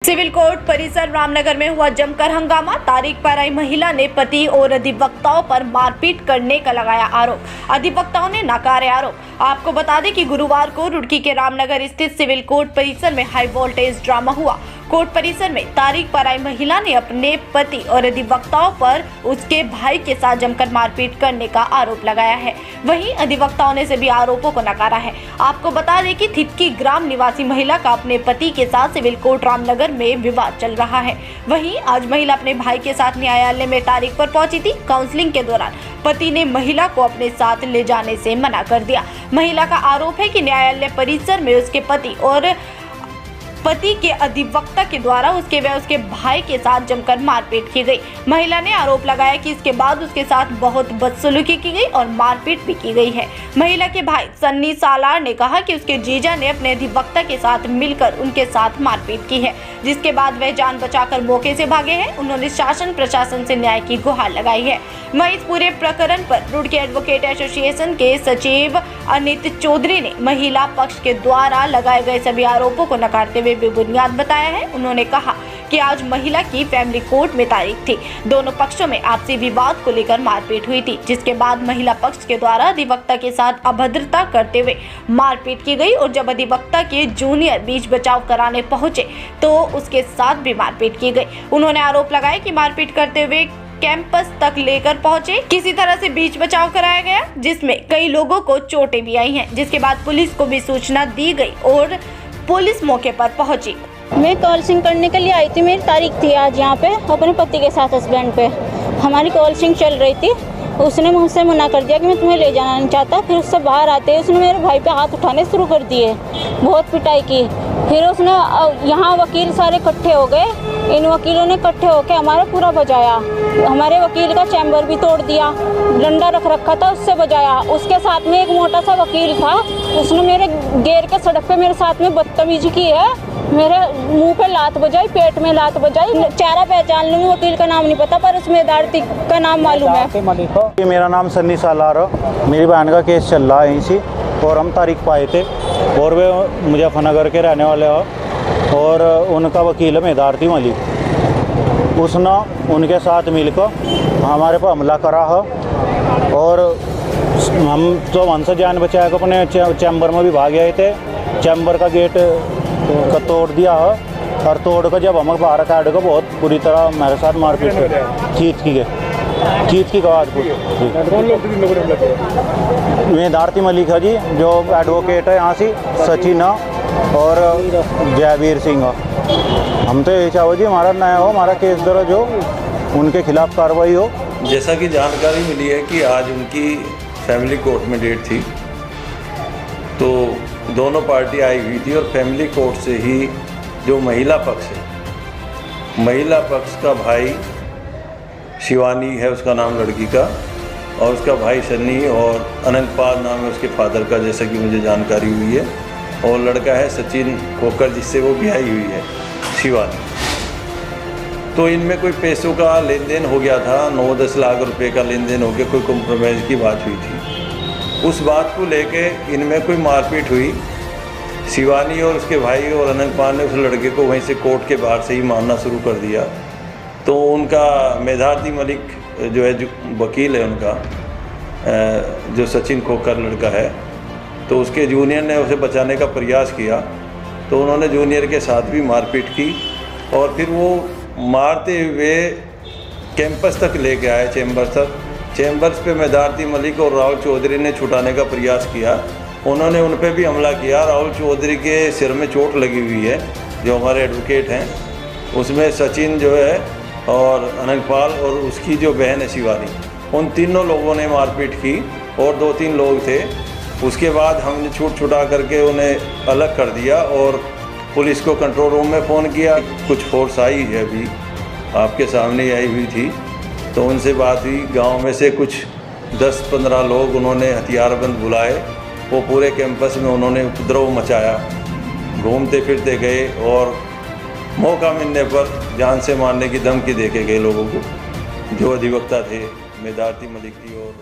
Civil court परिसर रामनगर में हुआ जमकर हंगामा। तारीख पर आई महिला ने पति और अधिवक्ताओं पर मारपीट करने का लगाया आरोप। अधिवक्ताओं ने नकारे आरोप। आपको बता दें कि गुरुवार को रुड़की के रामनगर स्थित सिविल कोर्ट परिसर में हाई वोल्टेज ड्रामा हुआ। कोर्ट परिसर में तारीख पर आई महिला ने अपने पति और अधिवक्ताओं पर उसके भाई के साथ जमकर मारपीट करने का आरोप लगाया है। वहीं अधिवक्ताओं ने सभी आरोपों को नकारा है। आपको बता दें कि थिटकी ग्राम निवासी महिला का अपने पति के साथ सिविल कोर्ट रामनगर में विवाद चल रहा है। वहीं आज महिला अपने भाई के साथ न्यायालय में तारीख पर पहुंची थी। काउंसलिंग के दौरान पति ने महिला को अपने साथ ले जाने से मना कर दिया। महिला का आरोप है कि न्यायालय परिसर में उसके पति और पति के अधिवक्ता के द्वारा उसके व उसके भाई के साथ जमकर मारपीट की गई। महिला ने आरोप लगाया कि इसके बाद उसके साथ बहुत बदसलूकी की गई और मारपीट भी की गई है। महिला के भाई सन्नी सालार ने कहा कि उसके जीजा ने अपने अधिवक्ता के साथ मिलकर उनके साथ मारपीट की है, जिसके बाद वह जान बचाकर मौके से भागे हैं। उन्होंने शासन प्रशासन से न्याय की गुहार लगाई है। वहीं इस पूरे प्रकरण पर रुड़की एडवोकेट एसोसिएशन के सचिव अनित चौधरी ने महिला पक्ष के द्वारा लगाए गए सभी आरोपों को नकारते हुए बेबुनियाद बताया है। उन्होंने कहा कि आज महिला की फैमिली कोर्ट में तारीख थी। दोनों पक्षों में आपसी विवाद को लेकर मारपीट हुई थी, जिसके बाद महिला पक्ष के द्वारा अधिवक्ता के साथ अभद्रता करते हुए मारपीट की गई और जब अधिवक्ता के जूनियर बीच बचाव कराने पहुंचे तो उसके साथ भी मारपीट की गई। उन्होंने आरोप लगाया कि मारपीट करते हुए कैंपस तक लेकर पहुंचे। किसी तरह से बीच बचाव कराया गया, जिसमें कई लोगों को चोटें भी आई हैं, जिसके बाद पुलिस को भी सूचना दी गई और पुलिस मौके पर पहुंची। मैं काउंसलिंग करने के लिए आई थी। मेरी तारीख थी आज यहाँ पे अपने पति के साथ हस्बैंड पे। हमारी काउंसलिंग चल रही थी। उसने मुझसे मना कर दिया कि मैं तुम्हें ले जाना नहीं चाहता। फिर उससे बाहर आते ही उसने मेरे भाई पे हाथ उठाने शुरू कर दिए, बहुत पिटाई की। फिर उसने यहाँ वकील सारे इकट्ठे हो गए। इन वकीलों ने इकट्ठे होकर हमारा पूरा बजाया। हमारे वकील का चैम्बर भी तोड़ दिया, डंडा रख रखा था उससे बजाया। उसके साथ में एक मोटा सा वकील था, उसने मेरे घेर के सड़क पे मेरे साथ में बदतमीजी की है। मेरे मुंह पे लात बजाई, पेट में लात बजाई। चेहरा पहचान लूँगी, वकील का नाम नहीं पता पर उसमें दाड़ती का नाम मालूम है। मेरा नाम सन्नी सालार है। मेरी बहन का केस चल रहा है यहीं से और हम तारीख पाए थे और वे मुजफ्फरनगर के रहने वाले हैं और उनका वकील है मेदारती मलिक। उसने उनके साथ मिलकर हमारे पर हमला करा है और हम तो वहाँ से जान बचाया अपने चैम्बर में भी भाग गए थे। चैम्बर का गेट का तोड़ दिया है और तोड़ कर जब हम बाहर काट को बहुत बुरी तरह मेरे साथ मारपीट चीत की गवाद मेदारती मलिक है जी, जो एडवोकेट है यहाँ से, सचिन और जयवीर सिंह। हम तो यही चाहो जी हमारा न्याय हो, हमारा केस दर्ज हो, उनके खिलाफ कार्रवाई हो। जैसा कि जानकारी मिली है कि आज उनकी फैमिली कोर्ट में डेट थी, तो दोनों पार्टी आई हुई थी और फैमिली कोर्ट से ही जो महिला पक्ष है, महिला पक्ष का भाई शिवानी है उसका नाम लड़की का, और उसका भाई सन्नी और अनंतपाल नाम है उसके फादर का, जैसा कि मुझे जानकारी हुई है। और लड़का है सचिन खोकर, जिससे वो ब्याही हुई है शिवानी। तो इनमें कोई पैसों का लेन देन हो गया था, 9-10 लाख रुपए का लेन देन हो गया, कोई कॉम्प्रोमाइज़ की बात हुई थी। उस बात को लेके इनमें कोई मारपीट हुई। शिवानी और उसके भाई और अनंतपाल ने उस लड़के को वहीं से कोर्ट के बाहर से ही मारना शुरू कर दिया। तो उनका मेदारती मलिक जो है, जो वकील है उनका, जो सचिन खोकर लड़का है, तो उसके जूनियर ने उसे बचाने का प्रयास किया। तो उन्होंने जूनियर के साथ भी मारपीट की और फिर वो मारते हुए कैंपस तक लेके आए, चैम्बर्स तक। चैम्बर्स पे मेदारती मलिक और राहुल चौधरी ने छुटाने का प्रयास किया। उन्होंने उन पर भी हमला किया। राहुल चौधरी के सिर में चोट लगी हुई है, जो हमारे एडवोकेट हैं। उसमें सचिन जो है और अनंतपाल और उसकी जो बहन है शिवानी, उन तीनों लोगों ने मारपीट की और 2-3 लोग थे। उसके बाद हमने छुटा करके उन्हें अलग कर दिया और पुलिस को कंट्रोल रूम में फ़ोन किया। कुछ फोर्स आई है, अभी आपके सामने आई हुई थी, तो उनसे बात हुई। गांव में से कुछ 10-15 लोग उन्होंने हथियारबंद बुलाए। वो पूरे कैंपस में उन्होंने उपद्रव मचाया, घूमते फिरते गए और मौका मिलने पर जान से मारने की धमकी देके गए लोगों को, जो अधिवक्ता थे मेदारती मलिक जी और